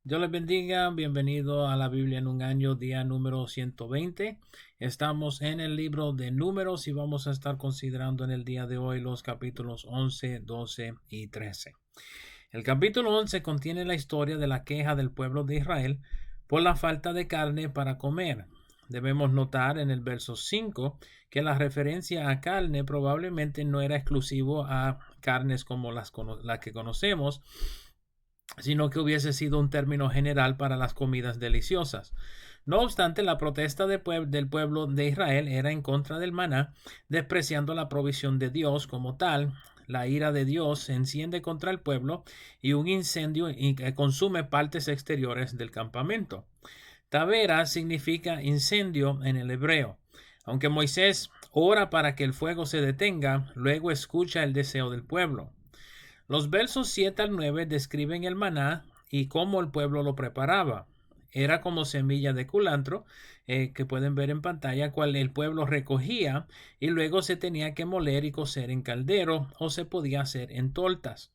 Dios les bendiga, bienvenido a la Biblia en un año, día número 120. Estamos en el libro de Números y vamos a estar considerando en el día de hoy los capítulos 11, 12 y 13. El capítulo 11 contiene la historia de la queja del pueblo de Israel por la falta de carne para comer. Debemos notar en el verso 5 que la referencia a carne probablemente no era exclusivo a carnes como las que conocemos, sino que hubiese sido un término general para las comidas deliciosas. No obstante, la protesta del pueblo de Israel era en contra del maná, despreciando la provisión de Dios como tal. La ira de Dios se enciende contra el pueblo y un incendio consume partes exteriores del campamento. Tavera significa incendio en el hebreo. Aunque Moisés ora para que el fuego se detenga, luego escucha el deseo del pueblo. Los versos 7 al 9 describen el maná y cómo el pueblo lo preparaba. Era como semilla de culantro, que pueden ver en pantalla, cual el pueblo recogía y luego se tenía que moler y cocer en caldero o se podía hacer en tortas.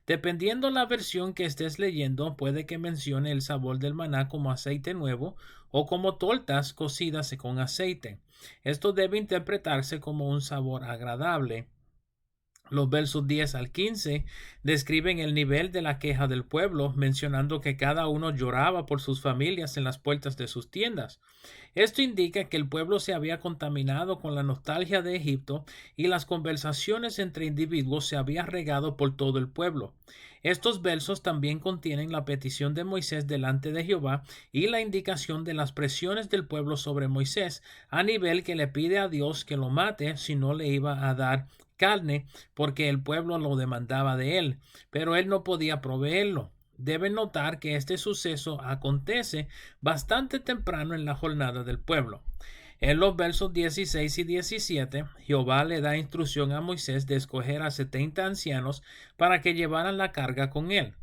Dependiendo la versión que estés leyendo, puede que mencione el sabor del maná como aceite nuevo o como tortas cocidas con aceite. Esto debe interpretarse como un sabor agradable. Los versos 10 al 15 describen el nivel de la queja del pueblo, mencionando que cada uno lloraba por sus familias en las puertas de sus tiendas. Esto indica que el pueblo se había contaminado con la nostalgia de Egipto y las conversaciones entre individuos se habían regado por todo el pueblo. Estos versos también contienen la petición de Moisés delante de Jehová y la indicación de las presiones del pueblo sobre Moisés, a nivel que le pide a Dios que lo mate si no le iba a dar carne, porque el pueblo lo demandaba de él, pero él no podía proveerlo. Deben notar que este suceso acontece bastante temprano en la jornada del pueblo. En los versos 16 y 17, Jehová le da instrucción a Moisés de escoger a 70 ancianos para que llevaran la carga con él.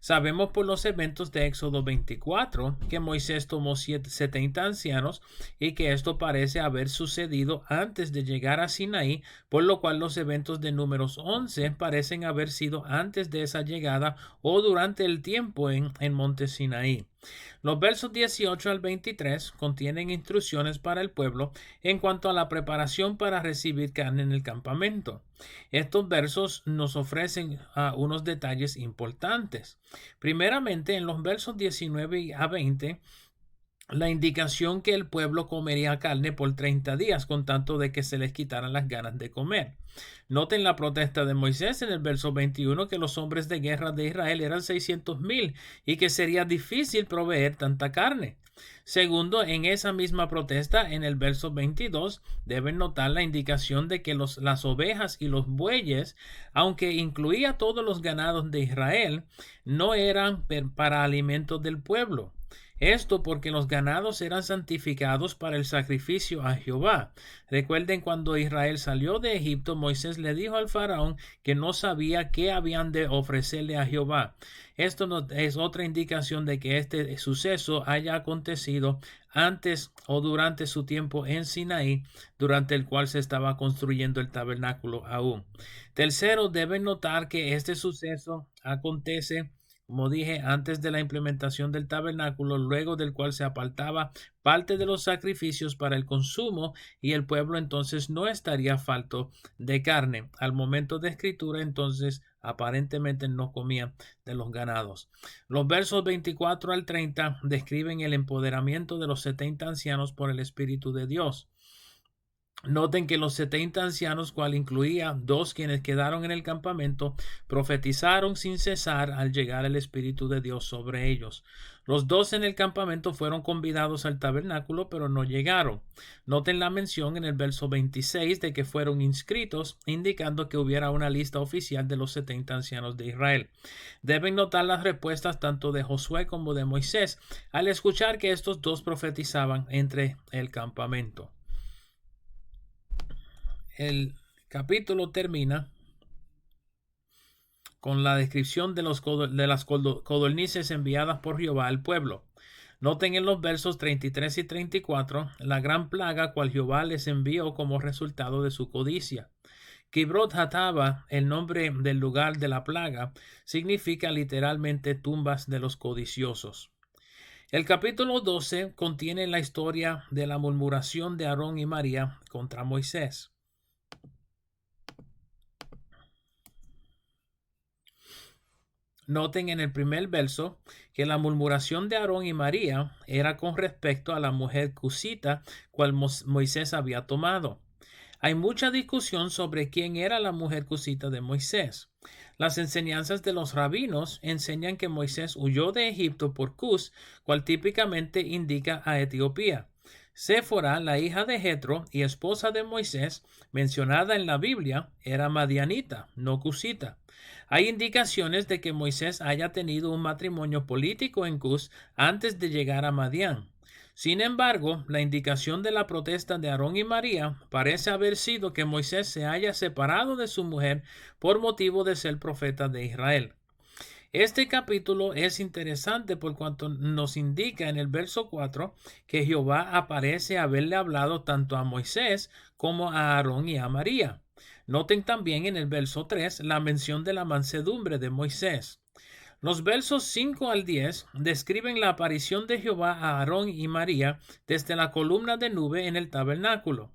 Sabemos por los eventos de Éxodo 24 que Moisés tomó 70 ancianos y que esto parece haber sucedido antes de llegar a Sinaí, por lo cual los eventos de Números 11 parecen haber sido antes de esa llegada o durante el tiempo en Monte Sinaí. Los versos 18 al 23 contienen instrucciones para el pueblo en cuanto a la preparación para recibir carne en el campamento. Estos versos nos ofrecen unos detalles importantes. Primeramente, en los versos 19 a 20, la indicación que el pueblo comería carne por 30 días, con tanto de que se les quitaran las ganas de comer. Noten la protesta de Moisés en el verso 21, que los hombres de guerra de Israel eran 600,000 y que sería difícil proveer tanta carne. Segundo, en esa misma protesta, en el verso 22, deben notar la indicación de que las ovejas y los bueyes, aunque incluía todos los ganados de Israel, no eran para alimentos del pueblo. Esto porque los ganados eran santificados para el sacrificio a Jehová. Recuerden cuando Israel salió de Egipto, Moisés le dijo al faraón que no sabía qué habían de ofrecerle a Jehová. Esto no, es otra indicación de que este suceso haya acontecido antes o durante su tiempo en Sinaí, durante el cual se estaba construyendo el tabernáculo aún. Tercero, deben notar que este suceso acontece, como dije, antes de la implementación del tabernáculo, luego del cual se apartaba parte de los sacrificios para el consumo y el pueblo entonces no estaría falto de carne. Al momento de escritura, entonces, aparentemente no comían de los ganados. Los versos 24 al 30 describen el empoderamiento de los 70 ancianos por el Espíritu de Dios. Noten que los 70 ancianos, cual incluía dos quienes quedaron en el campamento, profetizaron sin cesar al llegar el Espíritu de Dios sobre ellos. Los dos en el campamento fueron convidados al tabernáculo, pero no llegaron. Noten la mención en el verso 26 de que fueron inscritos, indicando que hubiera una lista oficial de los 70 ancianos de Israel. Deben notar las respuestas tanto de Josué como de Moisés al escuchar que estos dos profetizaban entre el campamento. El capítulo termina con la descripción de las codornices enviadas por Jehová al pueblo. Noten en los versos 33 y 34 la gran plaga cual Jehová les envió como resultado de su codicia. Kibrot Hataba, el nombre del lugar de la plaga, significa literalmente tumbas de los codiciosos. El capítulo 12 contiene la historia de la murmuración de Aarón y María contra Moisés. Noten en el primer verso que la murmuración de Aarón y María era con respecto a la mujer cusita cual Moisés había tomado. Hay mucha discusión sobre quién era la mujer cusita de Moisés. Las enseñanzas de los rabinos enseñan que Moisés huyó de Egipto por Cus, cual típicamente indica a Etiopía. Séfora, la hija de Jetro y esposa de Moisés, mencionada en la Biblia, era madianita, no cusita. Hay indicaciones de que Moisés haya tenido un matrimonio político en Cus antes de llegar a Madián. Sin embargo, la indicación de la protesta de Aarón y María parece haber sido que Moisés se haya separado de su mujer por motivo de ser profeta de Israel. Este capítulo es interesante por cuanto nos indica en el verso 4 que Jehová aparece haberle hablado tanto a Moisés como a Aarón y a María. Noten también en el verso 3 la mención de la mansedumbre de Moisés. Los versos 5 al 10 describen la aparición de Jehová a Aarón y María desde la columna de nube en el tabernáculo.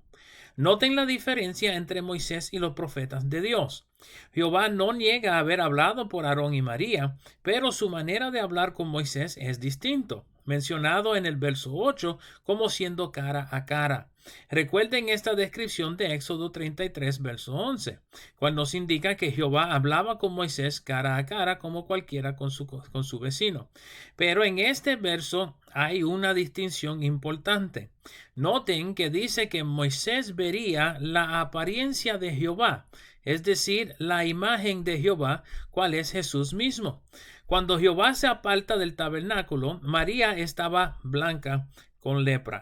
Noten la diferencia entre Moisés y los profetas de Dios. Jehová no niega haber hablado por Aarón y María, pero su manera de hablar con Moisés es distinto, mencionado en el verso 8 como siendo cara a cara. Recuerden esta descripción de Éxodo 33, verso 11, cual nos indica que Jehová hablaba con Moisés cara a cara como cualquiera con su vecino. Pero en este verso hay una distinción importante. Noten que dice que Moisés vería la apariencia de Jehová, es decir, la imagen de Jehová, cual es Jesús mismo. Cuando Jehová se aparta del tabernáculo, María estaba blanca con lepra.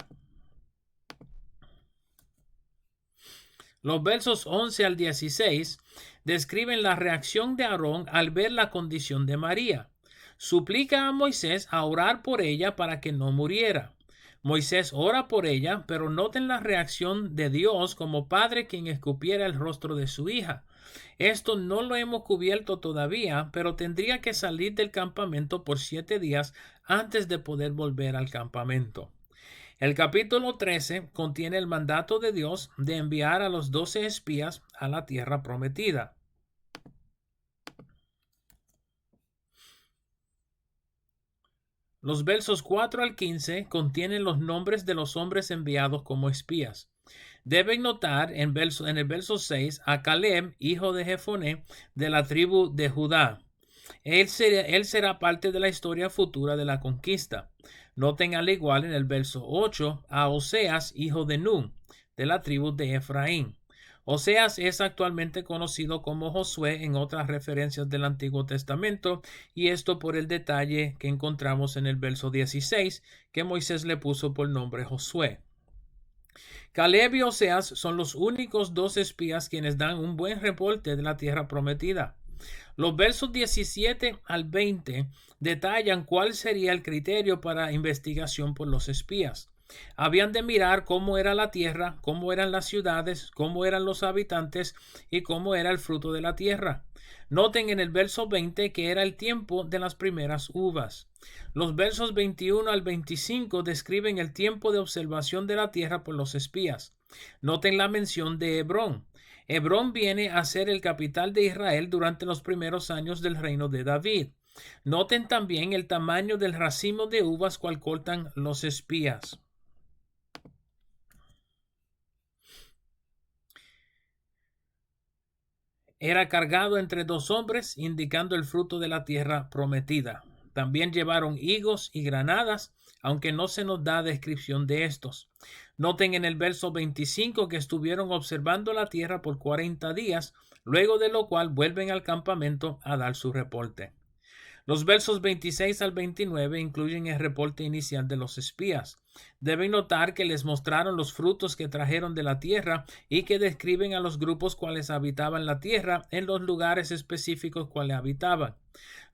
Los versos 11 al 16 describen la reacción de Aarón al ver la condición de María. Suplica a Moisés a orar por ella para que no muriera. Moisés ora por ella, pero noten la reacción de Dios como padre quien escupiera el rostro de su hija. Esto no lo hemos cubierto todavía, pero tendría que salir del campamento por 7 días antes de poder volver al campamento. El capítulo 13 contiene el mandato de Dios de enviar a los 12 espías a la tierra prometida. Los versos 4 al 15 contienen los nombres de los hombres enviados como espías. Deben notar en el verso 6 a Caleb, hijo de Jefoné, de la tribu de Judá. Él será parte de la historia futura de la conquista. Noten al igual en el verso 8 a Oseas, hijo de Nun, de la tribu de Efraín. Oseas es actualmente conocido como Josué en otras referencias del Antiguo Testamento, y esto por el detalle que encontramos en el verso 16, que Moisés le puso por nombre Josué. Caleb y Oseas son los únicos 2 espías quienes dan un buen reporte de la tierra prometida. Los versos 17 al 20 detallan cuál sería el criterio para investigación por los espías. Habían de mirar cómo era la tierra, cómo eran las ciudades, cómo eran los habitantes y cómo era el fruto de la tierra. Noten en el verso 20 que era el tiempo de las primeras uvas. Los versos 21 al 25 describen el tiempo de observación de la tierra por los espías. Noten la mención de Hebrón. Hebrón viene a ser el capital de Israel durante los primeros años del reino de David. Noten también el tamaño del racimo de uvas cual cortan los espías. Era cargado entre 2 hombres, indicando el fruto de la tierra prometida. También llevaron higos y granadas, aunque no se nos da descripción de estos. Noten en el verso 25 que estuvieron observando la tierra por 40 días, luego de lo cual vuelven al campamento a dar su reporte. Los versos 26 al 29 incluyen el reporte inicial de los espías. Deben notar que les mostraron los frutos que trajeron de la tierra y que describen a los grupos cuales habitaban la tierra en los lugares específicos cuales habitaban.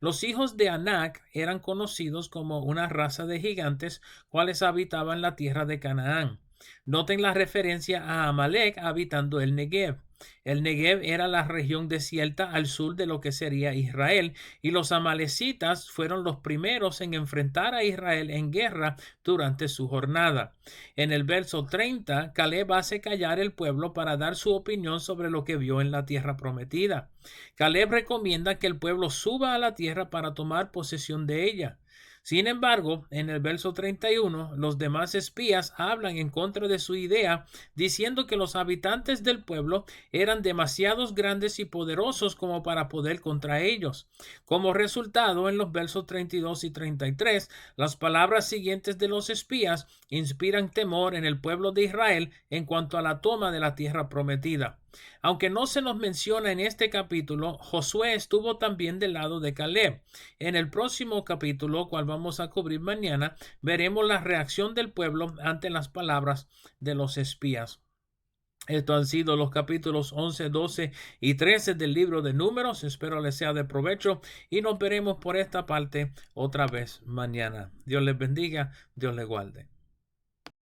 Los hijos de Anac eran conocidos como una raza de gigantes cuales habitaban la tierra de Canaán. Noten la referencia a Amalek habitando el Negev. El Negev era la región desierta al sur de lo que sería Israel, y los amalecitas fueron los primeros en enfrentar a Israel en guerra durante su jornada. En el verso 30, Caleb hace callar el pueblo para dar su opinión sobre lo que vio en la tierra prometida. Caleb recomienda que el pueblo suba a la tierra para tomar posesión de ella. Sin embargo, en el verso 31, los demás espías hablan en contra de su idea, diciendo que los habitantes del pueblo eran demasiados grandes y poderosos como para poder contra ellos. Como resultado, en los versos 32 y 33, las palabras siguientes de los espías inspiran temor en el pueblo de Israel en cuanto a la toma de la tierra prometida. Aunque no se nos menciona en este capítulo, Josué estuvo también del lado de Caleb. En el próximo capítulo, cual vamos a cubrir mañana, veremos la reacción del pueblo ante las palabras de los espías. Estos han sido los capítulos 11, 12 y 13 del libro de Números. Espero les sea de provecho y nos veremos por esta parte otra vez mañana. Dios les bendiga, Dios les guarde.